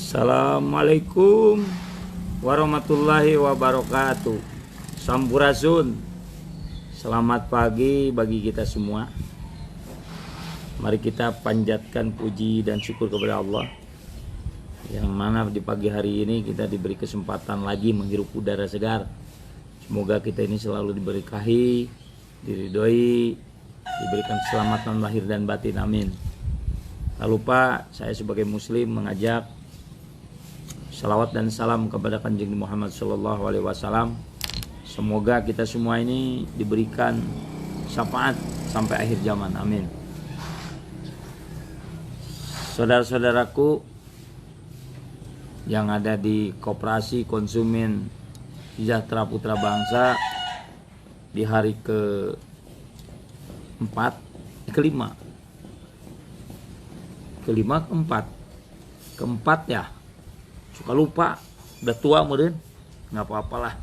Assalamualaikum warahmatullahi wabarakatuh. Sampurasun. Selamat pagi bagi kita semua. Mari kita panjatkan puji dan syukur kepada Allah, yang mana di pagi hari ini kita diberi kesempatan lagi menghirup udara segar. Semoga kita ini selalu diberkahi, diridhoi, diberikan keselamatan lahir dan batin, amin. Tak lupa saya sebagai muslim mengajak salawat dan salam kepada Kanjeng Muhammad Sallallahu Alaihi Wasallam. Semoga kita semua ini diberikan syafaat sampai akhir zaman, amin. Saudara-saudaraku yang ada di Koperasi Konsumen Sejahtera Putra Bangsa, di hari keempat ya, suka lupa, udah tua meren, nggak apa-apalah.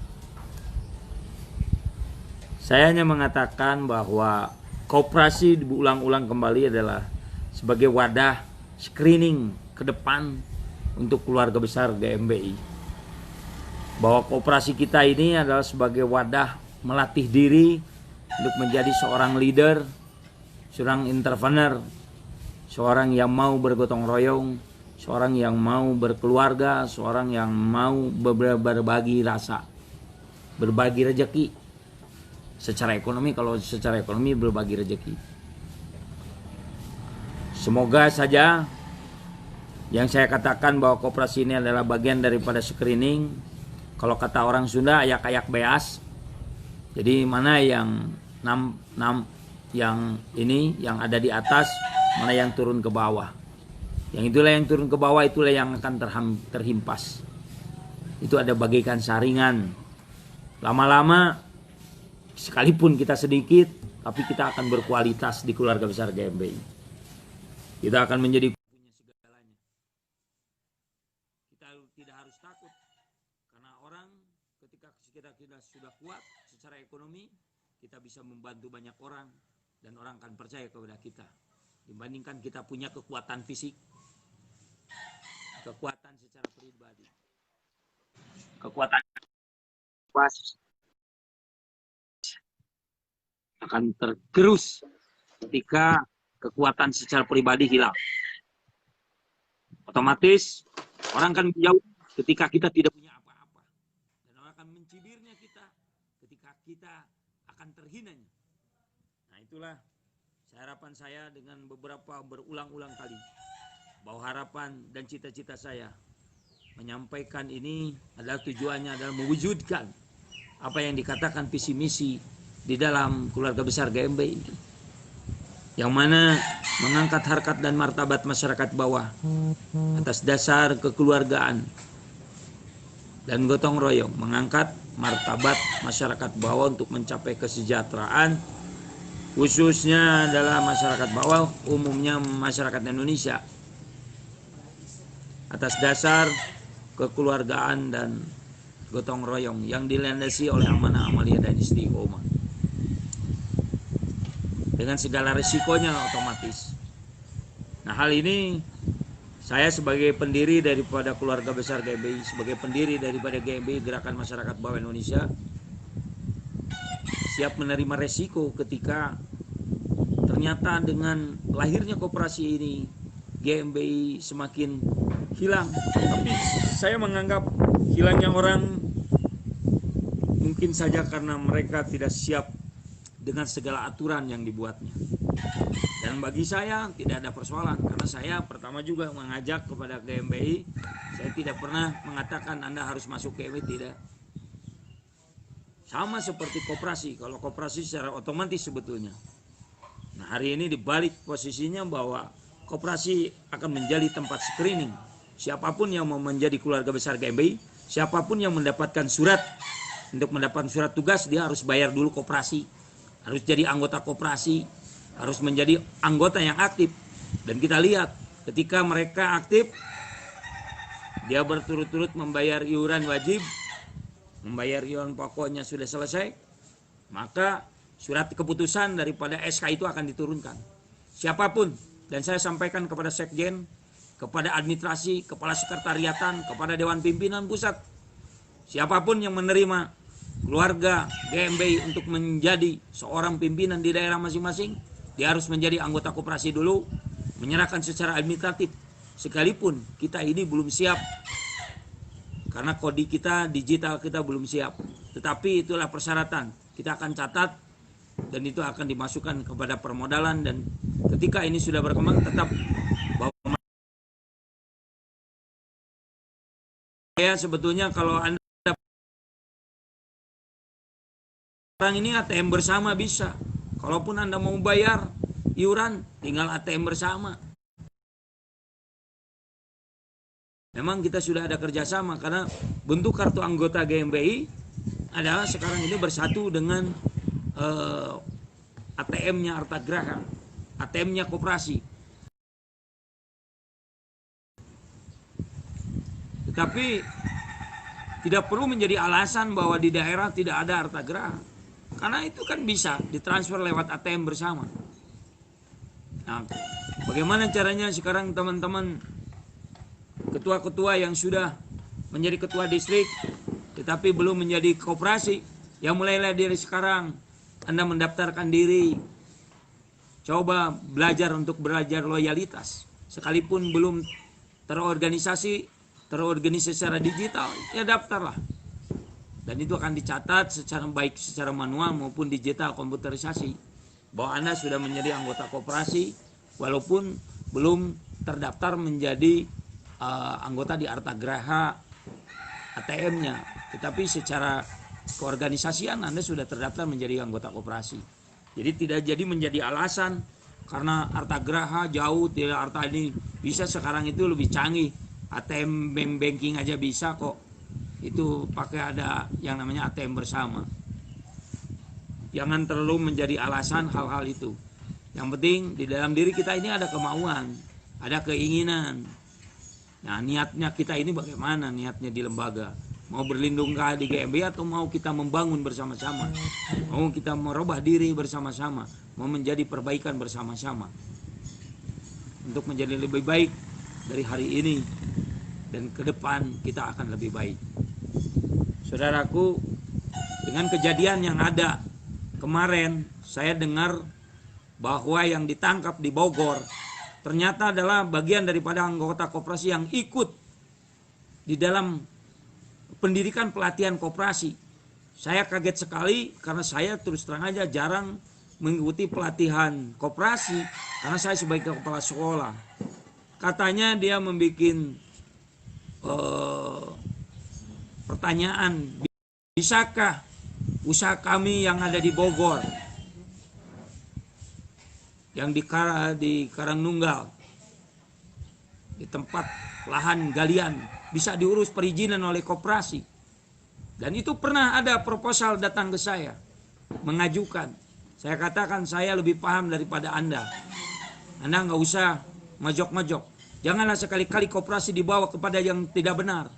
Saya hanya mengatakan bahwa koperasi diulang-ulang kembali adalah sebagai wadah screening ke depan untuk keluarga besar GMBI. Bahwa koperasi kita ini adalah sebagai wadah melatih diri untuk menjadi seorang leader, seorang entrepreneur, seorang yang mau bergotong royong, seorang yang mau berkeluarga, seorang yang mau berbagi rasa, berbagi rezeki. Secara ekonomi, kalau secara ekonomi berbagi rezeki. Semoga saja yang saya katakan bahwa koperasi ini adalah bagian daripada screening. Kalau kata orang Sunda, ayak-ayak beas. Jadi mana yang yang ada di atas, mana yang turun ke bawah. Yang itulah yang turun ke bawah, itulah yang akan terhimpas. Itu ada bagaikan saringan. Lama-lama, sekalipun kita sedikit, tapi kita akan berkualitas di keluarga besar GMBI. Kita akan menjadi punya segalanya. Kita tidak harus takut, karena orang ketika kita sudah kuat secara ekonomi, kita bisa membantu banyak orang, dan orang akan percaya kepada kita. Dibandingkan kita punya kekuatan fisik, kekuatan secara pribadi, kekuatan akan tergerus ketika kekuatan secara pribadi hilang. Otomatis orang akan menjauh ketika kita tidak punya apa-apa, dan orang akan mencibirnya kita ketika kita akan terhinanya. Nah, itulah harapan saya dengan berulang-ulang kali, bahwa harapan dan cita-cita saya menyampaikan ini adalah tujuannya adalah mewujudkan apa yang dikatakan visi misi di dalam keluarga besar GMBI, yang mana mengangkat harkat dan martabat masyarakat bawah atas dasar kekeluargaan dan gotong royong, mengangkat martabat masyarakat bawah untuk mencapai kesejahteraan, khususnya adalah masyarakat bawah, umumnya masyarakat Indonesia, atas dasar kekeluargaan dan gotong royong yang dilandasi oleh amanah amalia dan istiqomah, dengan segala risikonya otomatis. Nah, hal ini saya sebagai pendiri daripada keluarga besar GMBI, sebagai pendiri daripada GMBI Gerakan Masyarakat Bawah Indonesia, siap menerima resiko ketika ternyata dengan lahirnya koperasi ini GMBI semakin hilang. Tapi saya menganggap hilangnya orang mungkin saja karena mereka tidak siap dengan segala aturan yang dibuatnya. Dan bagi saya tidak ada persoalan, karena saya pertama juga mengajak kepada GMBI. Saya tidak pernah mengatakan Anda harus masuk GMBI, tidak. Sama seperti koperasi, kalau koperasi secara otomatis sebetulnya. Nah, hari ini dibalik posisinya bahwa koperasi akan menjadi tempat screening. Siapapun yang mau menjadi keluarga besar GMBI, siapapun yang mendapatkan surat, untuk mendapatkan surat tugas, dia harus bayar dulu koperasi, harus jadi anggota koperasi, harus menjadi anggota yang aktif. Dan kita lihat ketika mereka aktif, dia berturut-turut membayar iuran wajib, membayar iuran pokoknya sudah selesai, maka surat keputusan daripada SK itu akan diturunkan. Siapapun, dan saya sampaikan kepada Sekjen, kepada administrasi, kepala sekretariatan, kepada Dewan Pimpinan Pusat. Siapapun yang menerima keluarga GMBI untuk menjadi seorang pimpinan di daerah masing-masing, dia harus menjadi anggota koperasi dulu, menyerahkan secara administratif. Sekalipun kita ini belum siap, karena kode kita, digital kita belum siap. Tetapi itulah persyaratan. Kita akan catat dan itu akan dimasukkan kepada permodalan, dan ketika ini sudah berkembang tetap bahwa saya sebetulnya kalau Anda sekarang ini ATM bersama bisa. Kalaupun Anda mau bayar iuran, tinggal ATM bersama. Memang kita sudah ada kerjasama karena bentuk kartu anggota GMBI adalah sekarang ini bersatu dengan ATM-nya Artagraha, ATM-nya koperasi. Tetapi tidak perlu menjadi alasan bahwa di daerah tidak ada Artagraha, karena itu kan bisa ditransfer lewat ATM bersama. Nah, bagaimana caranya sekarang teman-teman ketua-ketua yang sudah menjadi ketua distrik tetapi belum menjadi koperasi, yang mulailah dari sekarang Anda mendaftarkan diri, coba belajar untuk belajar loyalitas. Sekalipun belum terorganisasi secara digital, ya daftarlah. Dan itu akan dicatat secara baik secara manual maupun digital komputerisasi bahwa Anda sudah menjadi anggota koperasi walaupun belum terdaftar menjadi anggota di Artagraha ATM-nya, tetapi secara keorganisasian Anda sudah terdaftar menjadi anggota koperasi. Jadi tidak jadi menjadi alasan karena Artagraha jauh, tidak Arta ini bisa, sekarang itu lebih canggih, ATM banking aja bisa kok. Itu pakai ada yang namanya ATM bersama. Jangan terlalu menjadi alasan hal-hal itu. Yang penting di dalam diri kita ini ada kemauan, ada keinginan. Nah, niatnya kita ini bagaimana niatnya di lembaga? Mau berlindung di GMBI atau mau kita membangun bersama-sama? Mau kita merubah diri bersama-sama? Mau menjadi perbaikan bersama-sama? Untuk menjadi lebih baik dari hari ini dan ke depan kita akan lebih baik. Saudaraku, dengan kejadian yang ada kemarin, saya dengar bahwa yang ditangkap di Bogor ternyata adalah bagian daripada anggota koperasi yang ikut di dalam pendidikan pelatihan koperasi. Saya kaget sekali karena saya terus terang aja jarang mengikuti pelatihan koperasi karena saya sebagai kepala sekolah. Katanya dia membuat pertanyaan, bisakah usaha kami yang ada di Bogor, yang di Karangnunggal, di tempat lahan galian, bisa diurus perizinan oleh koperasi. Dan itu pernah ada proposal datang ke saya, mengajukan. Saya katakan saya lebih paham daripada Anda. Anda nggak usah majok-majok. Janganlah sekali-kali koperasi dibawa kepada yang tidak benar.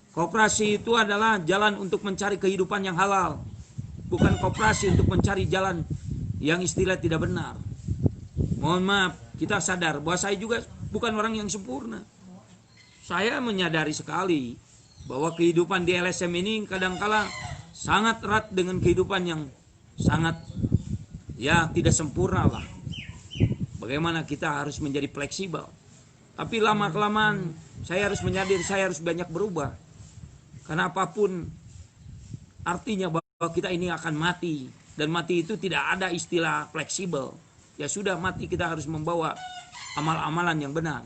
Koperasi itu adalah jalan untuk mencari kehidupan yang halal. Bukan koperasi untuk mencari jalan yang istilah tidak benar. Mohon maaf, kita sadar bahwa saya juga bukan orang yang sempurna. Saya menyadari sekali bahwa kehidupan di LSM ini kadangkala sangat erat dengan kehidupan yang sangat tidak sempurna lah. Bagaimana kita harus menjadi fleksibel. Tapi lama-kelamaan saya harus menyadari saya harus banyak berubah. Karena apapun artinya bahwa kita ini akan mati. Dan mati itu tidak ada istilah fleksibel. Ya sudah mati, kita harus membawa amal-amalan yang benar.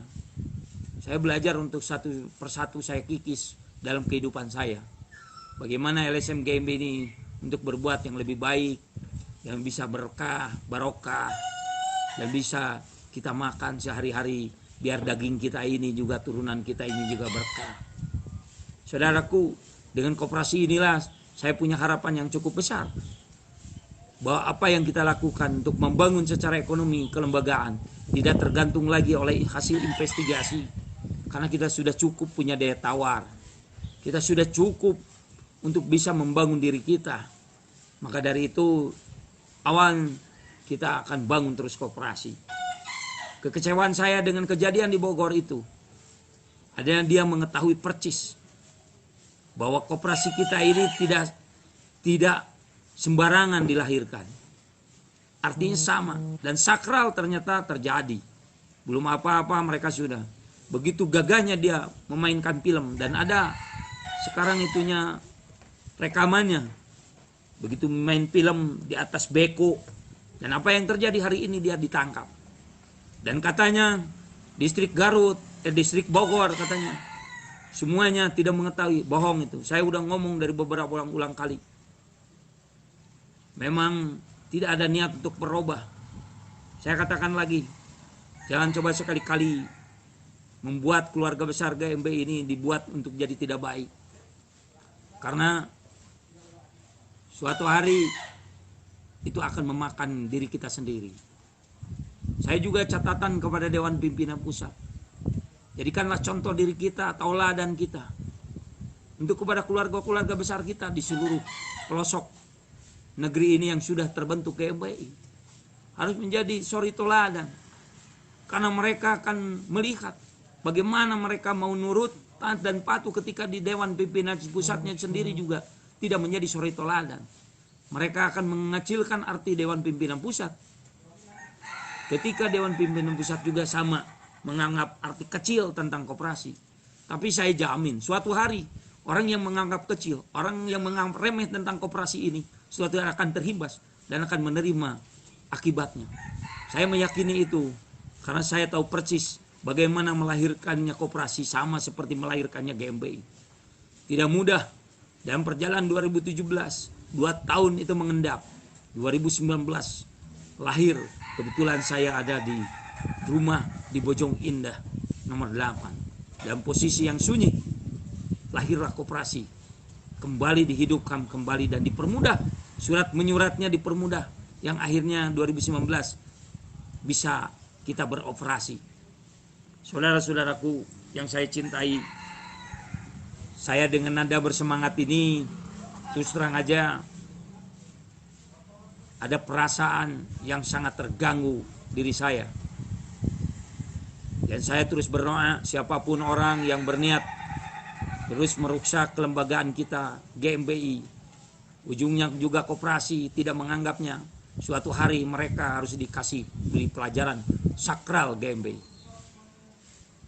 Saya belajar untuk satu persatu saya kikis dalam kehidupan saya. Bagaimana LSM GMB ini untuk berbuat yang lebih baik, yang bisa berkah, barokah, dan bisa kita makan sehari-hari, biar daging kita ini juga, turunan kita ini juga berkah. Saudaraku, dengan koperasi inilah saya punya harapan yang cukup besar. Bahwa apa yang kita lakukan untuk membangun secara ekonomi kelembagaan tidak tergantung lagi oleh hasil investigasi. Karena kita sudah cukup punya daya tawar. Kita sudah cukup untuk bisa membangun diri kita. Maka dari itu awal kita akan bangun terus koperasi. Kekecewaan saya dengan kejadian di Bogor itu adalah dia mengetahui percis bahwa koperasi kita ini tidak sembarangan dilahirkan. Artinya sama dan sakral ternyata terjadi. Belum apa-apa mereka sudah begitu gagahnya dia memainkan film dan ada sekarang itunya rekamannya. Begitu main film di atas beko dan apa yang terjadi hari ini dia ditangkap. Dan katanya distrik distrik Bogor katanya semuanya tidak mengetahui, bohong itu. Saya udah ngomong dari beberapa ulang kali. Memang tidak ada niat untuk berubah. Saya katakan lagi, jangan coba sekali-kali membuat keluarga besar GMB ini dibuat untuk jadi tidak baik. Karena suatu hari itu akan memakan diri kita sendiri. Saya juga catatan kepada Dewan Pimpinan Pusat. Jadikanlah contoh diri kita, tauladan kita. Untuk kepada keluarga-keluarga besar kita di seluruh pelosok negeri ini yang sudah terbentuk GMBI. Harus menjadi suri tauladan. Karena mereka akan melihat bagaimana mereka mau nurut, taat dan patuh ketika di Dewan Pimpinan Pusatnya sendiri juga tidak menjadi suri tauladan. Mereka akan mengecilkan arti Dewan Pimpinan Pusat. Ketika Dewan Pimpinan Pusat juga sama menganggap arti kecil tentang koperasi. Tapi saya jamin suatu hari orang yang menganggap kecil, orang yang menganggap remeh tentang koperasi ini suatu hari akan terhimbas dan akan menerima akibatnya. Saya meyakini itu karena saya tahu persis bagaimana melahirkannya koperasi sama seperti melahirkannya GMBI. Tidak mudah dalam perjalanan 2017, 2 tahun itu mengendap. 2019 lahir. Kebetulan saya ada di rumah di Bojong Indah nomor 8. Dalam posisi yang sunyi. Lahirlah koperasi. Kembali dihidupkan kembali dan dipermudah. Surat menyuratnya dipermudah. Yang akhirnya 2019 bisa kita beroperasi. Saudara-saudaraku yang saya cintai. Saya dengan nada bersemangat ini terus terang aja ada perasaan yang sangat terganggu diri saya. Dan saya terus berdoa siapapun orang yang berniat terus merusak kelembagaan kita GMBI. Ujungnya juga koperasi tidak menganggapnya. Suatu hari mereka harus dikasih beli pelajaran sakral GMBI.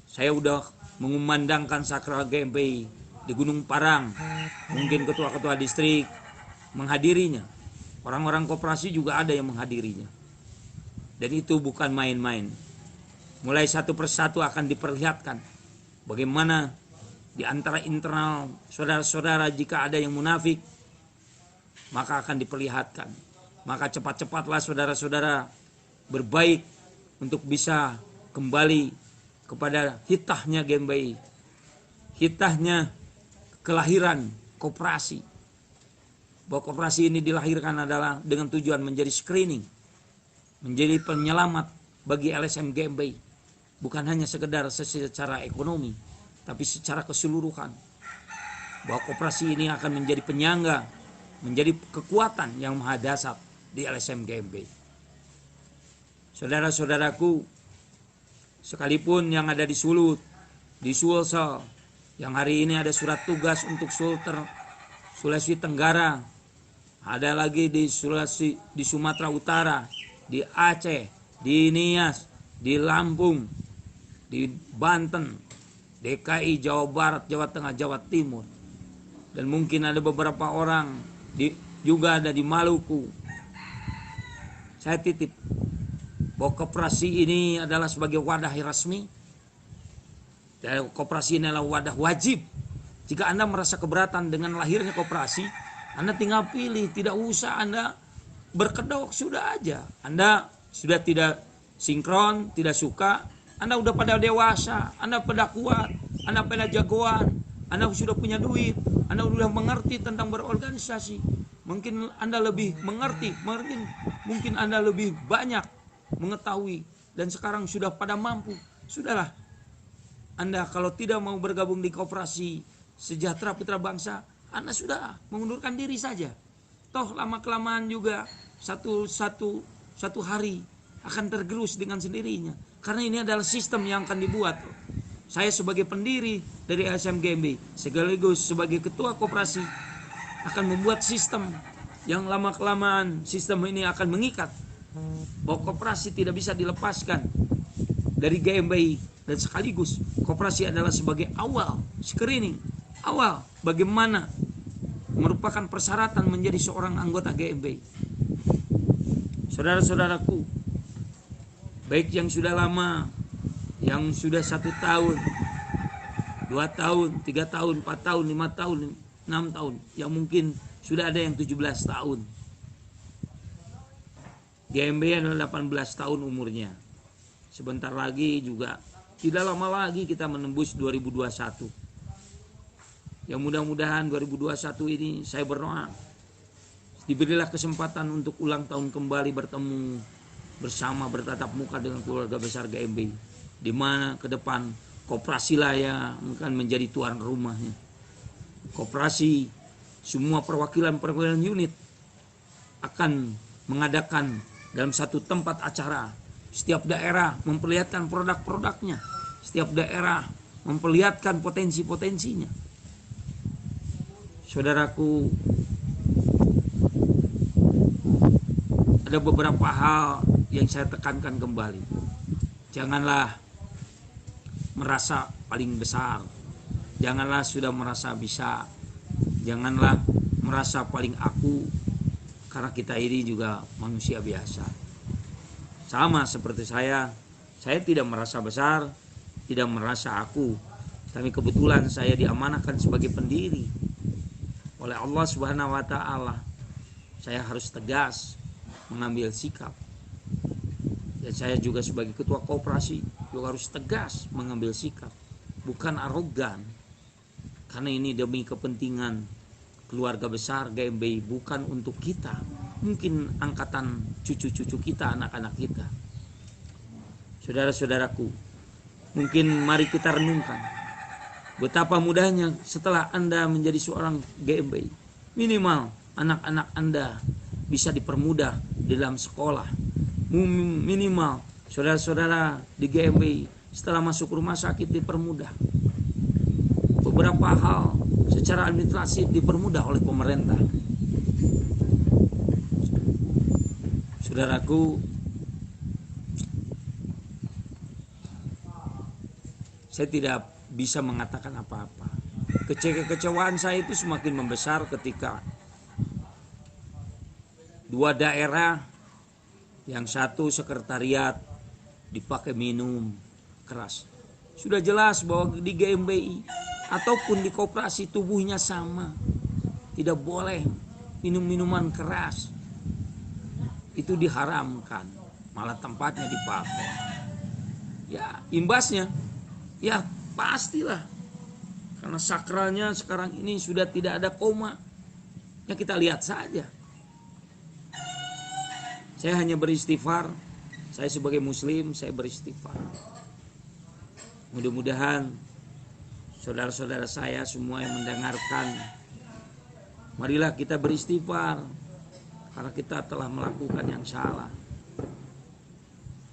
Saya udah mengumandangkan sakral GMBI di Gunung Parang. Mungkin ketua-ketua distrik menghadirinya. Orang-orang koperasi juga ada yang menghadirinya. Dan itu bukan main-main. Mulai satu persatu akan diperlihatkan bagaimana di antara internal saudara-saudara jika ada yang munafik, maka akan diperlihatkan. Maka cepat-cepatlah saudara-saudara berbaik untuk bisa kembali kepada hitahnya GMBI. Hitahnya kelahiran koperasi. Bahwa koperasi ini dilahirkan adalah dengan tujuan menjadi screening, menjadi penyelamat bagi LSM GMBI. Bukan hanya sekedar secara ekonomi, tapi secara keseluruhan. Bahwa koperasi ini akan menjadi penyangga, menjadi kekuatan yang maha dahsyat di LSM GMBI. Saudara-saudaraku, sekalipun yang ada di Sulut, di Sulsel, yang hari ini ada surat tugas untuk Sulawesi Tenggara, ada lagi di Sulawesi, di Sumatera Utara, di Aceh, di Nias, di Lampung, di Banten, DKI, Jawa Barat, Jawa Tengah, Jawa Timur. Dan mungkin ada beberapa orang juga ada di Maluku. Saya titip bahwa koperasi ini adalah sebagai wadah resmi. Dan koperasi ini adalah wadah wajib. Jika Anda merasa keberatan dengan lahirnya koperasi, Anda tinggal pilih, tidak usah Anda berkedok, sudah aja. Anda sudah tidak sinkron, tidak suka, Anda udah pada dewasa, Anda pada kuat, Anda pada jagoan, Anda sudah punya duit, Anda sudah mengerti tentang berorganisasi. Mungkin Anda lebih mengerti, mungkin Anda lebih banyak mengetahui dan sekarang sudah pada mampu. Sudahlah. Anda kalau tidak mau bergabung di koperasi Sejahtera Putra Bangsa, Anda sudah mengundurkan diri saja. Toh lama-kelamaan juga satu hari akan tergerus dengan sendirinya. Karena ini adalah sistem yang akan dibuat. Saya sebagai pendiri dari LSM GMB, sekaligus sebagai ketua koperasi, akan membuat sistem yang lama-kelamaan sistem ini akan mengikat bahwa koperasi tidak bisa dilepaskan dari GMBI, dan sekaligus koperasi adalah sebagai awal screening, awal bagaimana merupakan persyaratan menjadi seorang anggota GMBI. Saudara-saudaraku, baik yang sudah lama, yang sudah 1 tahun, 2 tahun, 3 tahun, 4 tahun, 5 tahun, 6 tahun, yang mungkin sudah ada yang 17 tahun. GMBI adalah 18 tahun umurnya. Sebentar lagi juga, tidak lama lagi kita menembus 2021. Yang mudah-mudahan 2021 ini saya berdoa, diberilah kesempatan untuk ulang tahun kembali bertemu bersama, bertatap muka dengan keluarga besar GMBI, di mana ke depan koperasi lah yang akan menjadi tuan rumahnya. Koperasi, semua perwakilan unit akan mengadakan dalam satu tempat acara. Setiap daerah memperlihatkan produk-produknya, setiap daerah memperlihatkan potensi-potensinya. Saudaraku, ada beberapa hal yang saya tekankan kembali. Janganlah merasa paling besar, janganlah sudah merasa bisa, janganlah merasa paling aku, karena kita ini juga manusia biasa. Sama seperti saya tidak merasa besar, tidak merasa aku, tapi kebetulan saya diamanahkan sebagai pendiri oleh Allah Subhanahu wa Ta'ala. Saya harus tegas mengambil sikap, dan saya juga sebagai ketua koperasi juga harus tegas mengambil sikap, bukan arogan, karena ini demi kepentingan keluarga besar GMBI, bukan untuk kita, mungkin angkatan cucu-cucu kita, anak-anak kita. Saudara-saudaraku, mungkin mari kita renungkan betapa mudahnya setelah Anda menjadi seorang GMBI, minimal anak-anak Anda bisa dipermudah di dalam sekolah. Minimal saudara-saudara di GMBI setelah masuk rumah sakit dipermudah. Beberapa hal secara administrasi dipermudah oleh pemerintah. Saudaraku, saya tidak bisa mengatakan apa-apa. Kekecewaan saya itu semakin membesar ketika 2 daerah, yang satu sekretariat dipakai minum keras. Sudah jelas bahwa di GMBI ataupun di koperasi tubuhnya sama, tidak boleh minum minuman keras. Itu diharamkan, malah tempatnya dipakai. Ya, imbasnya ya pastilah, karena sakralnya sekarang ini sudah tidak ada koma. Ya kita lihat saja. Saya hanya beristighfar. Saya sebagai muslim, saya beristighfar. Mudah-mudahan saudara-saudara saya semua yang mendengarkan, marilah kita beristighfar, karena kita telah melakukan yang salah.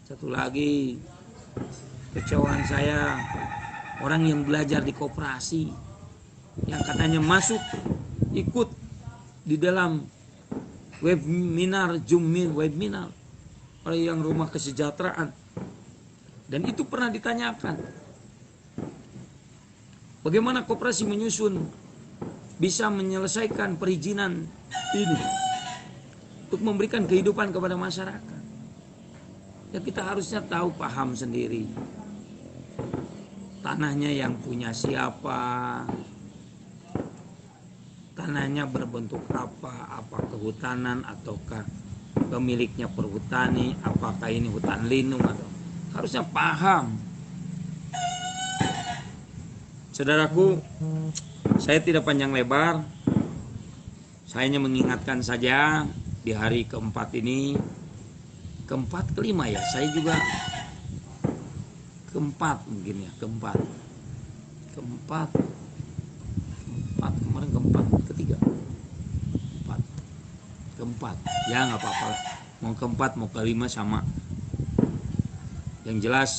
Satu lagi, kecewaan saya, orang yang belajar di koperasi, yang katanya masuk ikut di dalam webinar, webinar oleh yang rumah kesejahteraan, dan itu pernah ditanyakan, bagaimana koperasi menyusun bisa menyelesaikan perizinan ini untuk memberikan kehidupan kepada masyarakat. Ya kita harusnya tahu, paham sendiri tanahnya yang punya siapa, tanahnya berbentuk apa kehutanan ataukah pemiliknya perhutani, apakah ini hutan lindung, atau harusnya paham. Saudaraku, saya tidak panjang lebar, saya hanya mengingatkan saja di hari keempat ini, keempat kelima ya, saya juga keempat mungkin ya, keempat kemarin keempat, ketiga, keempat ya nggak apa-apa, mau keempat mau kelima sama. Yang jelas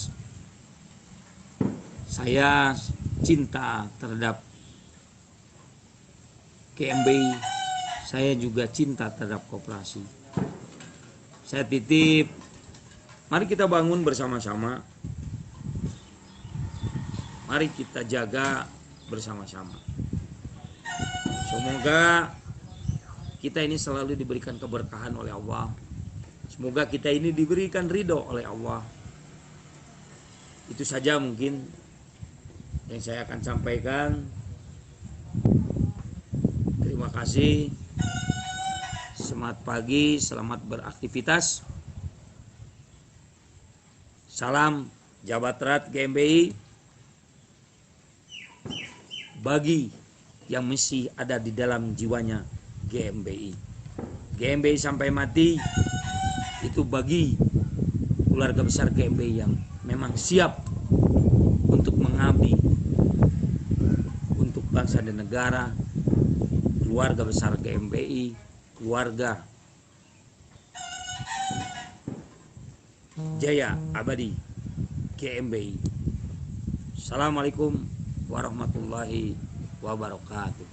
saya cinta terhadap GMBI, saya juga cinta terhadap koperasi. Saya titip, mari kita bangun bersama-sama, mari kita jaga bersama-sama. Semoga kita ini selalu diberikan keberkahan oleh Allah. Semoga kita ini diberikan ridho oleh Allah. Itu saja mungkin yang saya akan sampaikan. Terima kasih. Selamat pagi, selamat beraktivitas. Salam Jabat Erat GMBI bagi yang masih ada di dalam jiwanya GMBI. GMBI sampai mati itu bagi keluarga besar GMBI yang memang siap untuk mengabdi untuk bangsa dan negara. Keluarga besar GMBI, keluarga Jaya Abadi GMBI. Assalamualaikum warahmatullahi wabarakatuh.